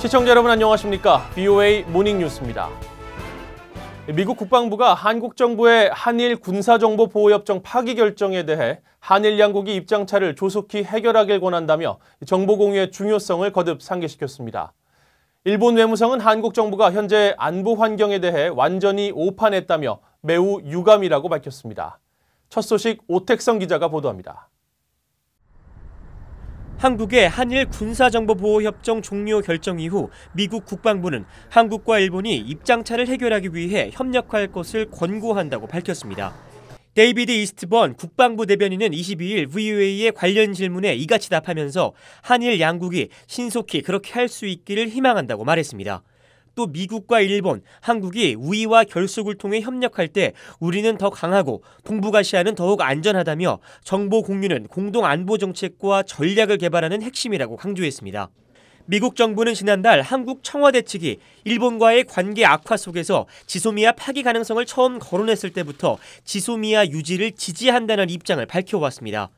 시청자 여러분 안녕하십니까? BOA 모닝뉴스입니다. 미국 국방부가 한국 정부의 한일 군사정보보호협정 파기 결정에 대해 한일 양국이 입장차를 조속히 해결하길 권한다며 정보 공유의 중요성을 거듭 상기시켰습니다. 일본 외무성은 한국 정부가 현재 안보 환경에 대해 완전히 오판했다며 매우 유감이라고 밝혔습니다. 첫 소식 오택성 기자가 보도합니다. 한국의 한일 군사정보보호협정 종료 결정 이후 미국 국방부는 한국과 일본이 입장차를 해결하기 위해 협력할 것을 권고한다고 밝혔습니다. 데이비드 이스트번 국방부 대변인은 22일 VOA의 관련 질문에 이같이 답하면서 한일 양국이 신속히 그렇게 할 수 있기를 희망한다고 말했습니다. 또 미국과 일본, 한국이 우위와 결속을 통해 협력할 때 우리는 더 강하고 동북아시아는 더욱 안전하다며 정보 공유는 공동 안보 정책과 전략을 개발하는 핵심이라고 강조했습니다. 미국 정부는 지난달 한국 청와대 측이 일본과의 관계 악화 속에서 지소미아 파기 가능성을 처음 거론했을 때부터 지소미아 유지를 지지한다는 입장을 밝혀왔습니다.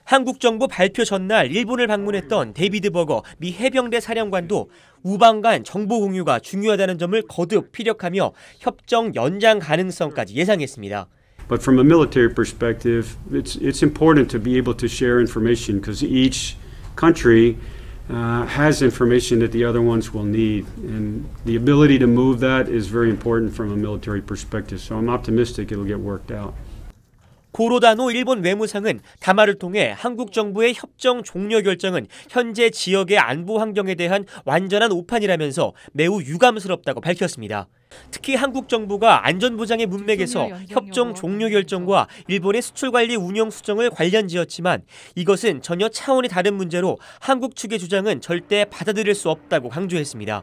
한국 정부 발표 전날 일본을 방문했던 데이비드 버거 미 해병대 사령관도 우방 간 정보 공유가 중요하다는 점을 거듭 피력하며 협정 연장 가능성까지 예상했습니다. But from a military perspective, it's important to be able to share information because each country has information that the other ones will need, and the ability to move that is very important from a military perspective. So I'm optimistic it'll get worked out. 고로다노 일본 외무상은 담화를 통해 한국 정부의 협정 종료 결정은 현재 지역의 안보 환경에 대한 완전한 오판이라면서 매우 유감스럽다고 밝혔습니다. 특히 한국 정부가 안전보장의 문맥에서 협정 종료 결정과 일본의 수출관리 운영 수정을 관련지었지만 이것은 전혀 차원이 다른 문제로 한국 측의 주장은 절대 받아들일 수 없다고 강조했습니다.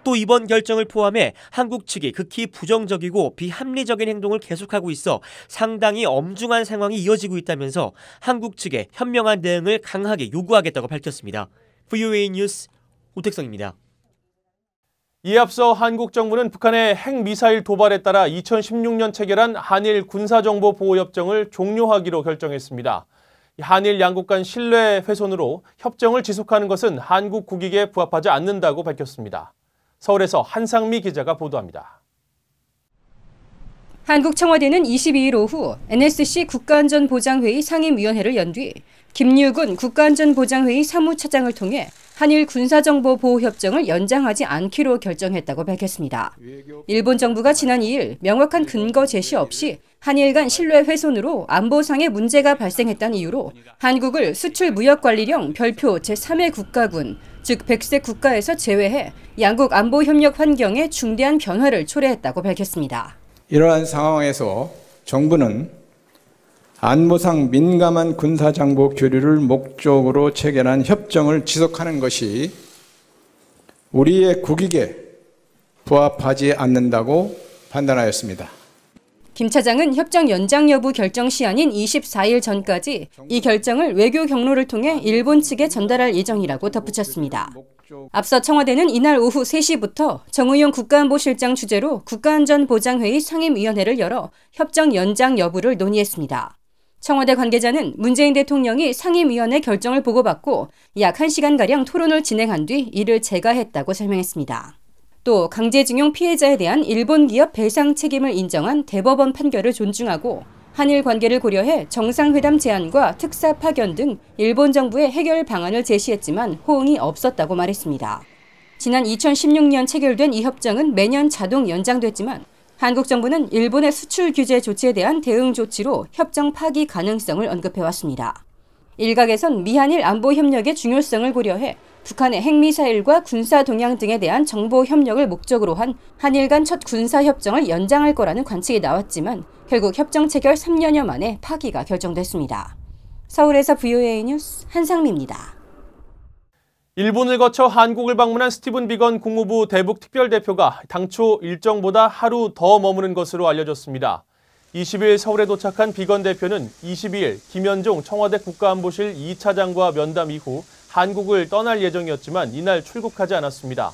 또 이번 결정을 포함해 한국 측이 극히 부정적이고 비합리적인 행동을 계속하고 있어 상당히 엄중한 상황이 이어지고 있다면서 한국 측에 현명한 대응을 강하게 요구하겠다고 밝혔습니다. VOA 뉴스 오택성입니다. 이에 앞서 한국 정부는 북한의 핵미사일 도발에 따라 2016년 체결한 한일 군사정보보호협정을 종료하기로 결정했습니다. 한일 양국 간 신뢰 훼손으로 협정을 지속하는 것은 한국 국익에 부합하지 않는다고 밝혔습니다. 서울에서 한상미 기자가 보도합니다. 한국 청와대는 22일 오후 NSC 국가안전보장회의 상임위원회를 연 뒤 김유군 국가안전보장회의 사무차장을 통해 한일 군사정보보호협정을 연장하지 않기로 결정했다고 밝혔습니다. 일본 정부가 지난 2일 명확한 근거 제시 없이 한일 간 신뢰 훼손으로 안보상의 문제가 발생했다는 이유로 한국을 수출무역관리령 별표 제3회 국가군, 즉 백색 국가에서 제외해 양국 안보 협력 환경에 중대한 변화를 초래했다고 밝혔습니다. 이러한 상황에서 정부는 안보상 민감한 군사정보 교류를 목적으로 체결한 협정을 지속하는 것이 우리의 국익에 부합하지 않는다고 판단하였습니다. 김 차장은 협정 연장 여부 결정 시한인 24일 전까지 이 결정을 외교 경로를 통해 일본 측에 전달할 예정이라고 덧붙였습니다. 앞서 청와대는 이날 오후 3시부터 정의용 국가안보실장 주재로 국가안전보장회의 상임위원회를 열어 협정 연장 여부를 논의했습니다. 청와대 관계자는 문재인 대통령이 상임위원회 결정을 보고받고 약 1시간가량 토론을 진행한 뒤 이를 재가했다고 설명했습니다. 또 강제징용 피해자에 대한 일본 기업 배상 책임을 인정한 대법원 판결을 존중하고 한일 관계를 고려해 정상회담 제안과 특사 파견 등 일본 정부의 해결 방안을 제시했지만 호응이 없었다고 말했습니다. 지난 2016년 체결된 이 협정은 매년 자동 연장됐지만 한국 정부는 일본의 수출 규제 조치에 대한 대응 조치로 협정 파기 가능성을 언급해왔습니다. 일각에선 미한일 안보 협력의 중요성을 고려해 북한의 핵미사일과 군사 동향 등에 대한 정보 협력을 목적으로 한 한일 간 첫 군사협정을 연장할 거라는 관측이 나왔지만 결국 협정 체결 3년여 만에 파기가 결정됐습니다. 서울에서 VOA 뉴스 한상미입니다. 일본을 거쳐 한국을 방문한 스티븐 비건 국무부 대북 특별대표가 당초 일정보다 하루 더 머무는 것으로 알려졌습니다. 20일 서울에 도착한 비건 대표는 22일 김현종 청와대 국가안보실 2차장과 면담 이후 한국을 떠날 예정이었지만 이날 출국하지 않았습니다.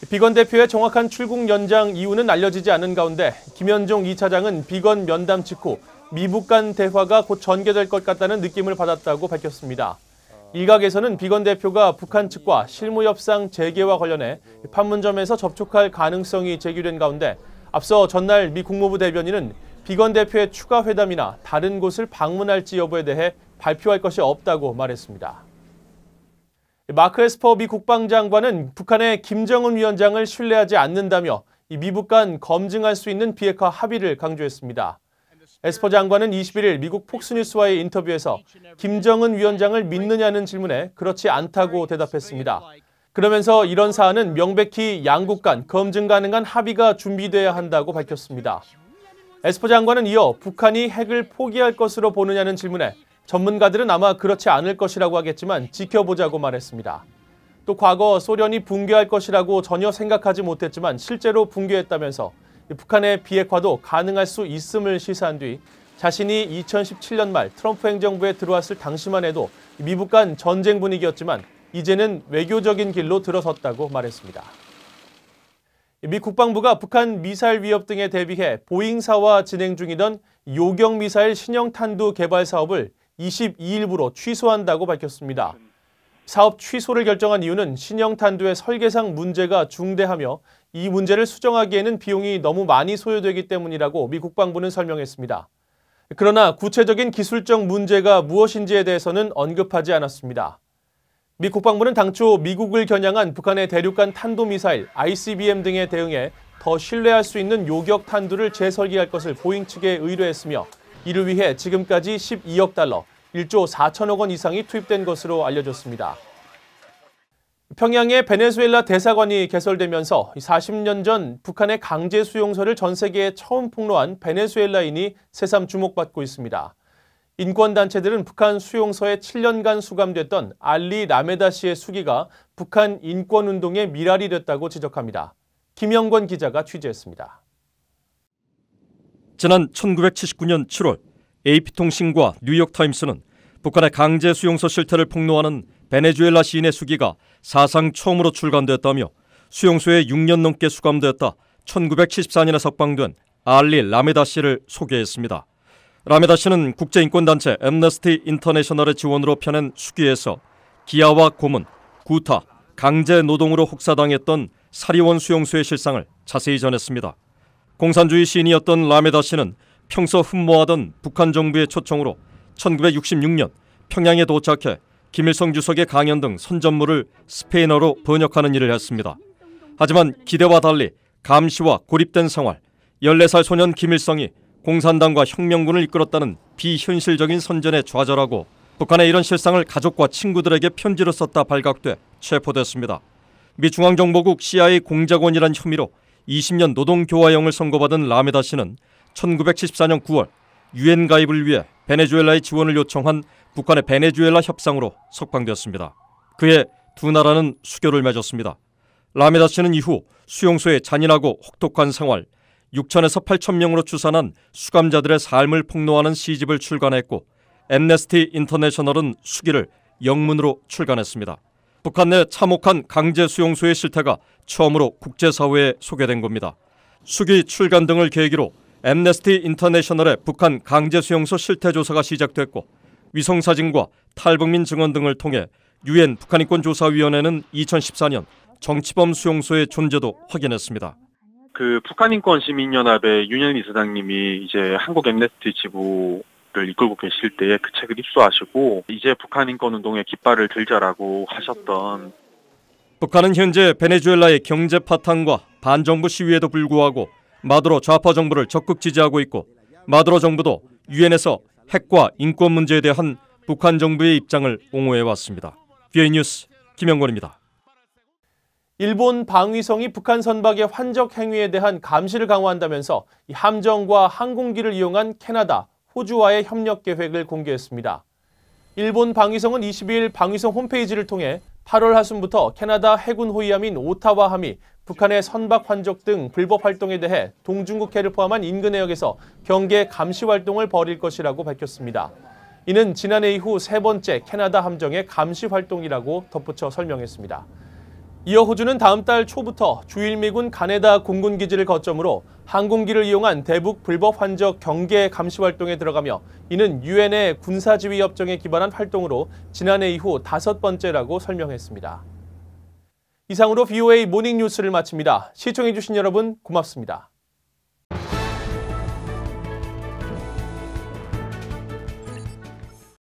비건 대표의 정확한 출국 연장 이유는 알려지지 않은 가운데 김현종 2차장은 비건 면담 직후 미북 간 대화가 곧 전개될 것 같다는 느낌을 받았다고 밝혔습니다. 일각에서는 비건 대표가 북한 측과 실무 협상 재개와 관련해 판문점에서 접촉할 가능성이 제기된 가운데 앞서 전날 미 국무부 대변인은 비건 대표의 추가 회담이나 다른 곳을 방문할지 여부에 대해 발표할 것이 없다고 말했습니다. 마크 에스퍼 미 국방장관은 북한의 김정은 위원장을 신뢰하지 않는다며 미북 간 검증할 수 있는 비핵화 합의를 강조했습니다. 에스퍼 장관은 21일 미국 폭스뉴스와의 인터뷰에서 김정은 위원장을 믿느냐는 질문에 그렇지 않다고 대답했습니다. 그러면서 이런 사안은 명백히 양국 간 검증 가능한 합의가 준비돼야 한다고 밝혔습니다. 에스퍼 장관은 이어 북한이 핵을 포기할 것으로 보느냐는 질문에 전문가들은 아마 그렇지 않을 것이라고 하겠지만 지켜보자고 말했습니다. 또 과거 소련이 붕괴할 것이라고 전혀 생각하지 못했지만 실제로 붕괴했다면서 북한의 비핵화도 가능할 수 있음을 시사한 뒤 자신이 2017년 말 트럼프 행정부에 들어왔을 당시만 해도 미북 간 전쟁 분위기였지만 이제는 외교적인 길로 들어섰다고 말했습니다. 미 국방부가 북한 미사일 위협 등에 대비해 보잉사와 진행 중이던 요격 미사일 신형 탄두 개발 사업을 22일부로 취소한다고 밝혔습니다. 사업 취소를 결정한 이유는 신형 탄두의 설계상 문제가 중대하며 이 문제를 수정하기에는 비용이 너무 많이 소요되기 때문이라고 미 국방부는 설명했습니다. 그러나 구체적인 기술적 문제가 무엇인지에 대해서는 언급하지 않았습니다. 미 국방부는 당초 미국을 겨냥한 북한의 대륙간 탄도미사일 ICBM 등에 대응해 더 신뢰할 수 있는 요격 탄두를 재설계할 것을 보잉 측에 의뢰했으며 이를 위해 지금까지 12억 달러, 1조 4천억 원 이상이 투입된 것으로 알려졌습니다. 평양에 베네수엘라 대사관이 개설되면서 40년 전 북한의 강제 수용소를 전 세계에 처음 폭로한 베네수엘라인이 새삼 주목받고 있습니다. 인권단체들은 북한 수용소에 7년간 수감됐던 알리 라메다 씨의 수기가 북한 인권운동의 미랄이 됐다고 지적합니다. 김영권 기자가 취재했습니다. 지난 1979년 7월 AP통신과 뉴욕타임스는 북한의 강제 수용소 실태를 폭로하는 베네수엘라 시인의 수기가 사상 처음으로 출간됐다며 수용소에 6년 넘게 수감됐다 1974년에 석방된 알리 라메다 씨를 소개했습니다. 라메다 씨는 국제인권단체 앰너스티 인터내셔널의 지원으로 펴낸 수기에서 기아와 고문, 구타, 강제 노동으로 혹사당했던 사리원 수용소의 실상을 자세히 전했습니다. 공산주의 시인이었던 라메다 씨는 평소 흠모하던 북한 정부의 초청으로 1966년 평양에 도착해 김일성 주석의 강연 등 선전물을 스페인어로 번역하는 일을 했습니다. 하지만 기대와 달리 감시와 고립된 생활, 14살 소년 김일성이 공산당과 혁명군을 이끌었다는 비현실적인 선전에 좌절하고 북한의 이런 실상을 가족과 친구들에게 편지로 썼다 발각돼 체포됐습니다. 미 중앙정보국 CIA 공작원이란 혐의로 20년 노동교화형을 선고받은 라메다 씨는 1974년 9월 유엔 가입을 위해 베네수엘라의 지원을 요청한 북한의 베네수엘라 협상으로 석방되었습니다. 그해 두 나라는 수교를 맺었습니다. 라메다 씨는 이후 수용소의 잔인하고 혹독한 생활, 6천에서 8천 명으로 추산한 수감자들의 삶을 폭로하는 시집을 출간했고 앰네스티 인터내셔널은 수기를 영문으로 출간했습니다. 북한 내 참혹한 강제 수용소의 실태가 처음으로 국제사회에 소개된 겁니다. 수기 출간 등을 계기로 앰네스티 인터내셔널의 북한 강제 수용소 실태 조사가 시작됐고 위성사진과 탈북민 증언 등을 통해 유엔 북한인권조사위원회는 2014년 정치범 수용소의 존재도 확인했습니다. 북한인권시민연합의 윤현희 이사장님이 이제 한국 앰네스티 지부를 이끌고 계실 때에 그 책을 입수하시고 이제 북한인권운동의 깃발을 들자라고 하셨던. 북한은 현재 베네수엘라의 경제 파탄과 반정부 시위에도 불구하고 마두로 좌파 정부를 적극 지지하고 있고 마두로 정부도 유엔에서 핵과 인권 문제에 대한 북한 정부의 입장을 옹호해왔습니다. BA 뉴스 김영권입니다. 일본 방위성이 북한 선박의 환적 행위에 대한 감시를 강화한다면서 함정과 항공기를 이용한 캐나다, 호주와의 협력 계획을 공개했습니다. 일본 방위성은 22일 방위성 홈페이지를 통해 8월 하순부터 캐나다 해군 호위함인 오타와함이 북한의 선박 환적 등 불법 활동에 대해 동중국해를 포함한 인근 해역에서 경계 감시 활동을 벌일 것이라고 밝혔습니다. 이는 지난해 이후 세 번째 캐나다 함정의 감시 활동이라고 덧붙여 설명했습니다. 이어 호주는 다음 달 초부터 주일미군 가네다 공군기지를 거점으로 항공기를 이용한 대북 불법 환적 경계 감시 활동에 들어가며 이는 유엔의 군사지휘협정에 기반한 활동으로 지난해 이후 5번째라고 설명했습니다. 이상으로 VOA 모닝뉴스를 마칩니다. 시청해주신 여러분 고맙습니다.